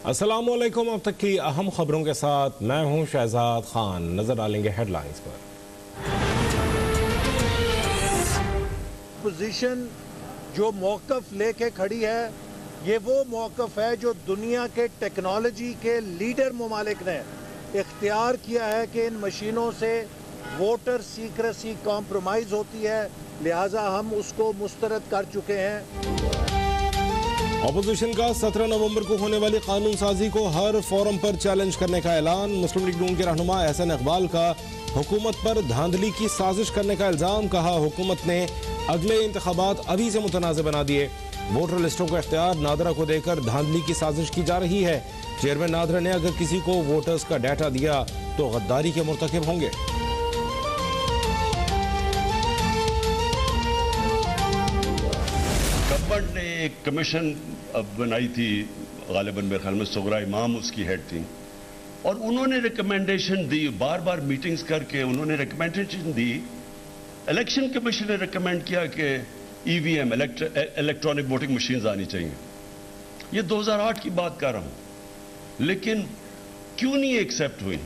अस्सलामुअलैकुम। अब तक की अहम खबरों के साथ मैं हूं शहजाद खान। नजर डालेंगे हेडलाइंस पर। पोजीशन जो मौक़िफ़ लेके खड़ी है, ये वो मौक़िफ़ है जो दुनिया के टेक्नोलॉजी के लीडर ममालिक ने इख्तियार किया है कि इन मशीनों से वोटर सीक्रेसी कॉम्प्रोमाइज़ होती है, लिहाजा हम उसको मुस्तरद कर चुके हैं। अपोजिशन का 17 नवंबर को होने वाली कानून साजी को हर फोरम पर चैलेंज करने का ऐलान। मुस्लिम लीग नून के रहनुमा एहसन इकबाल का हुकूमत पर धांधली की साजिश करने का इल्जाम। कहा, हुकूमत ने अगले इंतखाबात अभी से मुतनाज़ बना दिए। वोटर लिस्टों का इख्तियार नादरा को देकर धांधली की साजिश की जा रही है। चेयरमैन नादरा ने अगर किसी को वोटर्स का डाटा दिया तो गद्दारी के मुर्तकिब होंगे। गवर्नमेंट ने एक कमीशन बनाई थी, गालिबन मेरे ख्याल में सुगरा इमाम उसकी हेड थी, और उन्होंने रिकमेंडेशन दी, बार बार मीटिंग्स करके उन्होंने रिकमेंडेशन दी। इलेक्शन कमीशन ने रिकमेंड किया कि ईवीएम इलेक्ट्रॉनिक वोटिंग मशीन्स आनी चाहिए। ये 2008 की बात कर रहा हूं, लेकिन क्यों नहीं एक्सेप्ट हुई?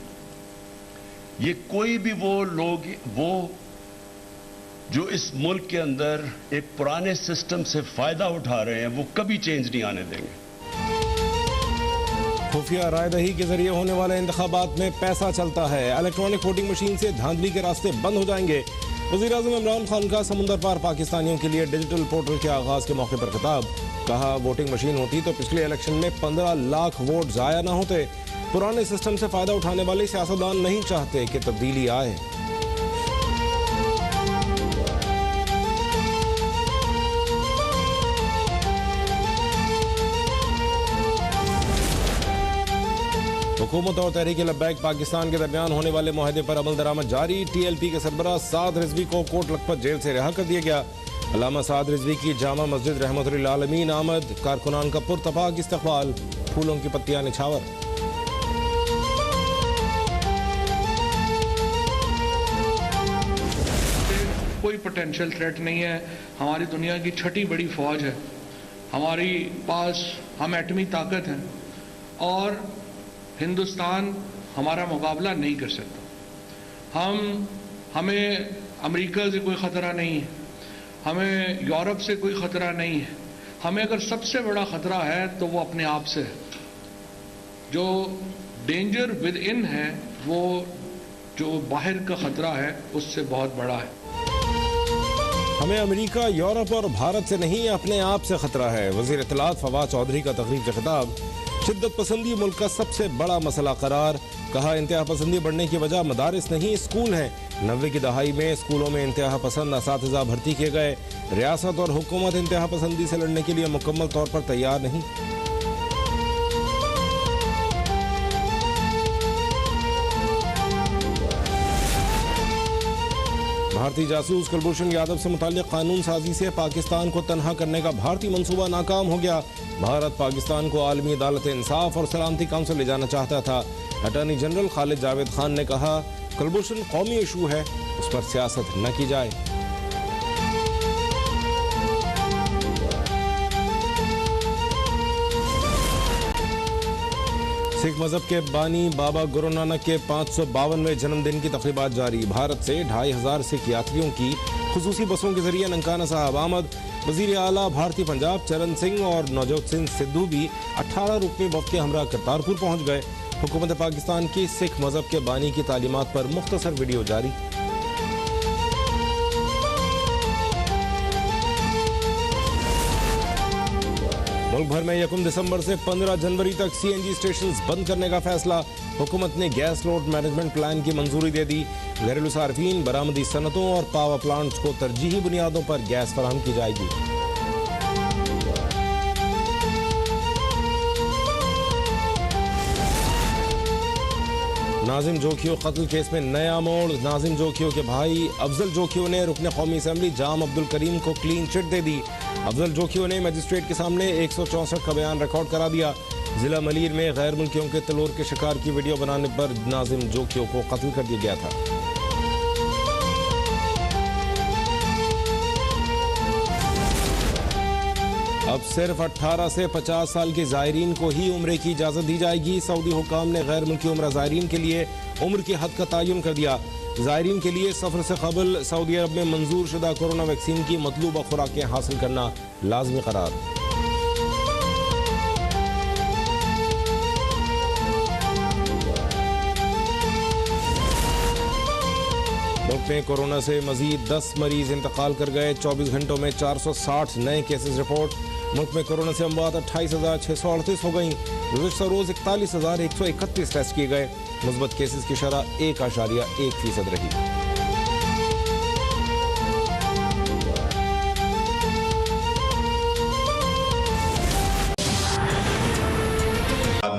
ये कोई भी वो जो इस मुल्क के अंदर एक पुराने सिस्टम से फायदा उठा रहे हैं, वो कभी चेंज नहीं आने देंगे। खुफिया रायदही के जरिए होने वाले इंतखाबात में पैसा चलता है। इलेक्ट्रॉनिक वोटिंग मशीन से धांधली के रास्ते बंद हो जाएंगे। वज़ीर-ए-आज़म इमरान खान का समुंदर पार पाकिस्तानियों के लिए डिजिटल पोर्टल के आगाज के मौके पर खिताब। कहा, वोटिंग मशीन होती तो पिछले इलेक्शन में 15 लाख वोट जाया न होते। पुराने सिस्टम से फायदा उठाने वाले सियासतदान नहीं चाहते कि तब्दीली आए। हुकूमत और तहरीक-ए-लब्बैक पाकिस्तान के दरमियान होने वाले मुआहदे पर अमल दरामद जारी। TLP के सरबराह साद रिजवी को कोट लखपत जेल से रिहा कर दिया गया। अल्लामा साद रिजवी की जामा मस्जिद रहमतुल्लिल आलमीन आमद। कारकुनान का पुरतपाक इस्तकबाल, फूलों की पत्तियां निछावर। कोई पोटेंशियल थ्रेट नहीं है। हमारी दुनिया की छठी बड़ी फौज है, हमारी पास हम एटमी ताकत हैं और हिंदुस्तान हमारा मुकाबला नहीं कर सकता। हमें अमेरिका से कोई ख़तरा नहीं है, हमें यूरोप से कोई ख़तरा नहीं है। हमें अगर सबसे बड़ा ख़तरा है तो वो अपने आप से है। जो डेंजर विद इन है, वो जो बाहर का ख़तरा है उससे बहुत बड़ा है। हमें अमेरिका, यूरोप और भारत से नहीं, अपने आप से खतरा है। वज़ीर इत्तलात फवाद चौधरी का तकरीर से खिताब। शिद्दत पसंदी मुल्क का सबसे बड़ा मसला करार। कहा, इंतहा पसंदी बढ़ने की वजह मदारिस नहीं, स्कूल हैं। 90 की दहाई में स्कूलों में इंतहा पसंद असातिज़ा भर्ती किए गए। रियासत और हुकूमत इंतहा पसंदी से लड़ने के लिए मुकम्मल तौर पर तैयार नहीं। भारतीय जासूस कुलभूषण यादव से मुताल्लिक कानून साजी से पाकिस्तान को तनहा करने का भारतीय मंसूबा नाकाम हो गया। भारत पाकिस्तान को आलमी अदालत इंसाफ और सलामती काउंसिल ले जाना चाहता था। अटॉर्नी जनरल खालिद जावेद खान ने कहा, कुलभूषण कौमी इशू है, उस पर सियासत न की जाए। सिख मजहब के बानी बाबा गुरु नानक के 552वें जन्मदिन की तकरीबात जारी। भारत से 2500 सिख यात्रियों की खुसूसी बसों के जरिए ननकाना साहब आमद। वजीर आला भारतीय पंजाब चरण सिंह और नवजोत सिंह सिद्धू भी 18 रुकनी वफ़द के हमरा करतारपुर पहुंच गए। हुकूमत पाकिस्तान की सिख मजहब के बानी की तालीमात पर मुख्तसर वीडियो जारी। मुल्क भर में 1 दिसंबर से 15 जनवरी तक CNG स्टेशन बंद करने का फैसला। हुकूमत ने गैस लोड मैनेजमेंट प्लान की मंजूरी दे दी। घरेलू सार्फिन, बरामदी सनतों और पावर प्लांट्स को तरजीही बुनियादों पर गैस फराहम की जाएगी। नाजिम जोखियो कत्ल केस में नया मोड़। नाजिम जोखियो के भाई अफजल जोखियो ने रुकन कौमी असम्बली जाम अब्दुल करीम को क्लीन चिट दे दी। अफजल जोखियो ने मजिस्ट्रेट के सामने 164 का बयान रिकॉर्ड करा दिया। जिला मलीर में गैर मुल्कियों के तलोर के शिकार की वीडियो बनाने पर नाजिम जोखियो को कत्ल कर दिया गया था। अब सिर्फ 18 से 50 साल के ज़ायरीन को ही उम्रे की इजाज़त दी जाएगी। सऊदी हुकाम ने गैर मुल्की उम्रा ज़ायरीन के लिए उम्र की हद का तयन कर दिया। ज़ायरीन के लिए सफ़र से कबल सऊदी अरब में मंजूर शुदा कोरोना वैक्सीन की मतलूबा खुराकें हासिल करना लाजमी करार। मुल्क में कोरोना से मजीद 10 मरीज इंतकाल कर गए। 24 घंटों में 460 नए केसेस रिपोर्ट। मुल्क में कोरोना से अमवात 28,638 हो गई। गुज़श्ता रोज 41,131 टेस्ट किए गए। मुस्बत केसेस की शरह 1.1% रही।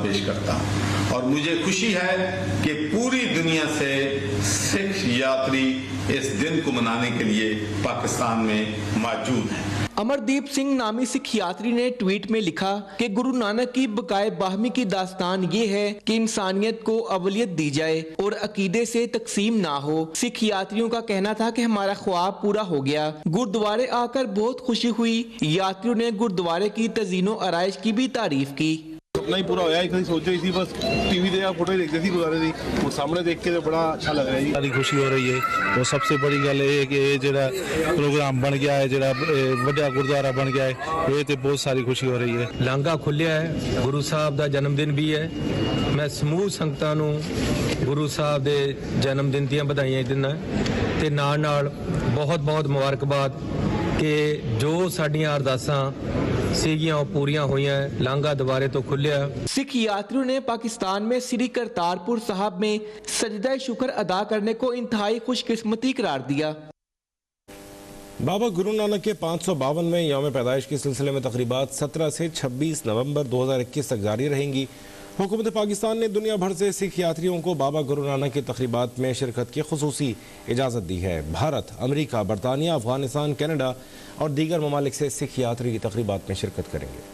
पेश करता हूं और मुझे खुशी है कि पूरी दुनिया से सिख यात्री इस दिन को मनाने के लिए पाकिस्तान में मौजूद हैं। अमरदीप सिंह नामी सिख यात्री ने ट्वीट में लिखा कि गुरु नानक की बकाए बाहमी की दास्तान ये है कि इंसानियत को अवलियत दी जाए और अकीदे से तकसीम ना हो। सिख यात्रियों का कहना था कि हमारा ख्वाब पूरा हो गया। गुरुद्वारे आकर बहुत खुशी हुई। यात्रियों ने गुरुद्वारे की तज़ीनो आराइश की भी तारीफ की। सपना ही पूरा होया। कहीं सोच रही थी बस टीवी दे फोटो ही देखते थी गुरुद्वारे दी, वो सामने देख के तो बड़ा अच्छा लग रहा है। सारी खुशी हो रही है। तो सबसे बड़ी गल ये कि ये जो प्रोग्राम बन गया है, जो वड्डा गुरुद्वारा बन गया है, ये तो बहुत सारी खुशी हो रही है। लांघा खुलिया है, गुरु साहब का जन्मदिन भी है। मैं समूह संगतां नूं गुरु साहब के जन्मदिन ਦੀਆਂ ਵਧਾਈਆਂ ਦਿੰਦਾ ਤੇ ਨਾਲ बहुत बहुत मुबारकबाद कि जो साडियां अरदासां सीगियां पूरियां हुईयां। लांघा दोबारे तो खुलिया। सिख यात्रियों ने पाकिस्तान में श्री करतारपुर साहब में सजदा शुक्र अदा करने को इंतहाई खुशकिस्मती करार दिया। बाबा गुरु नानक के 552वें यौम पैदाइश के सिलसिले में तकरीबात 17 से 26 नवंबर 2021 तक जारी रहेंगी। हुकूमत पाकिस्तान ने दुनिया भर से सिख यात्रियों को बाबा गुरु नानक की तकरीबात में शिरकत की खुसूसी इजाज़त दी है। भारत, अमरीका, बरतानिया, अफगानिस्तान, कनाडा और दीगर ममालिक से सिख यात्री की तकरीबात में शिरकत करेंगे।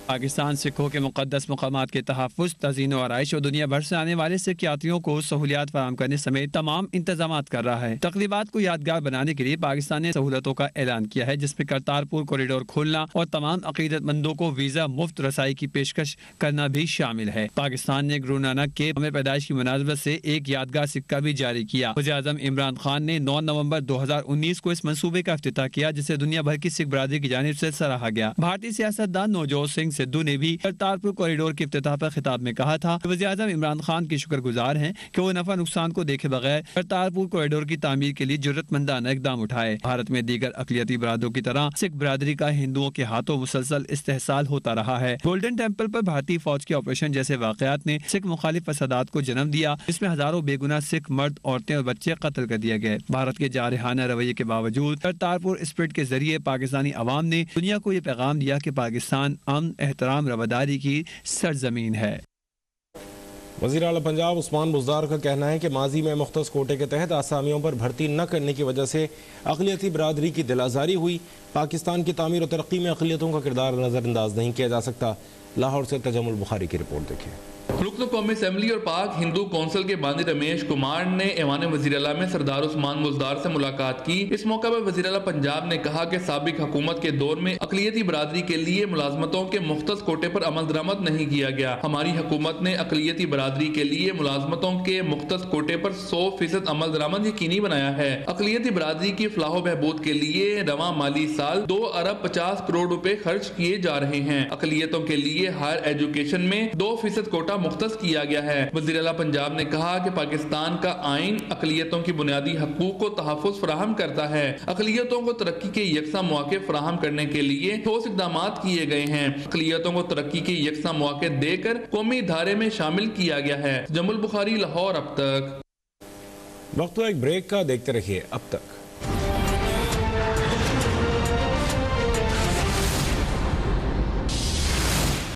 पाकिस्तान सिखों के मुक़द्दस मकामात के तहफ़्फ़ुज़, तज़ीन व आराइश और दुनिया भर से आने वाले सिख यात्रियों को सहूलियात फराहम करने समेत तमाम इंतजामात कर रहा है। तक़रीबात को यादगार बनाने के लिए पाकिस्तान ने सहूलतों का ऐलान किया है, जिसमें करतारपुर कॉरिडोर खोलना और तमाम अक़ीदतमंदों को वीज़ा मुफ्त रसाई की पेशकश करना भी शामिल है। पाकिस्तान ने गुरु नानक के यौम पैदाइश की मुनासबत से एक यादगार सिक्का भी जारी किया। वज़ीर-ए-आज़म इमरान खान ने 9 नवंबर 2019 को इस मंसूबे का इफ्तिताह किया, जिसे दुनिया भर की सिख बरादरी की जानिब से सराहा गया। भारतीय सियासतदान नवजोत सिंह सिद्धू ने भी करतारपुर कॉरिडोर के इफ्तिताह पर खिताब में कहा था कि वज़ीर-ए-आज़म इमरान खान के शुक्रगुजार हैं कि वो नफा नुकसान को देखे बगैर करतारपुर कॉरिडोर की तामीर के लिए जुर्रतमंदाना इक़दाम उठाए। भारत में दीगर अक़लियती बरादरों की तरह सिख बरादरी का हिंदुओं के हाथों मुसलसल इस्तेहसाल होता रहा है। गोल्डन टेम्पल पर भारतीय फौज के ऑपरेशन जैसे वाक़यात ने सिख मुखालिफ फसादात को जन्म दिया, जिसमें हजारों बेगुनाह सिख मर्द, औरतें और बच्चे कत्ल कर दिए गए। भारत के जारहाना रवैये के बावजूद करतारपुर स्पिरिट के जरिए पाकिस्तानी अवाम ने दुनिया को ये पैगाम दिया कि पाकिस्तान अमन, एहतराम, रवादारी की सरजमीन है। वज़ीर आला पंजाब उस्मान बुज़दार का कहना है कि माजी में मुख्तस कोटे के तहत आसामियों पर भर्ती न करने की वजह से अक़लियती बरादरी की दिलाजारी हुई। पाकिस्तान की तामीर और तरक्की में अक़लियतों का किरदार नज़रअंदाज नहीं किया जा सकता। लाहौर से तजम्मुल बुखारी की रिपोर्ट देखिए। रुकन कौमी असम्बली और पाक हिंदू कौंसिल के बानी रमेश कुमार ने ऐवान वज़ीर आला में सरदार उस्मान बुज़दार से मुलाकात की। इस मौका पर वज़ीर आला पंजाब ने कहा कि साबिक हुकूमत के दौर में अक़लियती बरादरी के लिए मुलाजमतों के मुख्तस कोटे पर अमल दरामद नहीं किया गया। हमारी हुकूमत ने अक़लियती बरादरी के लिए मुलाजमतों के मुख्तस कोटे पर 100% अमल दरामद यकीनी बनाया है। अक़लियती बरादरी की फलाह बहबूद के लिए रवां माली साल 2 अरब 50 करोड़ रुपए खर्च किए जा रहे हैं। अक़लियतों के लिए हायर एजुकेशन में 2% कोटा मुख्तस किया गया है। वज़ीर आला पंजाब ने कहा कि पाकिस्तान का आइन अक़लियतों की बुनियादी हकूक को तहफ़्फ़ुज़ फराहम करता है। अक़लियतों को तरक्की के यकसा मौके फराहम करने के लिए ठोस इक़दामात किए गए हैं। अक़लियतों को तरक्की के यकसा मौके देकर कौमी धारे में शामिल किया गया है। जमुल बुखारी, लाहौर। अब तक वक्त एक ब्रेक का, देखते रहिए अब तक।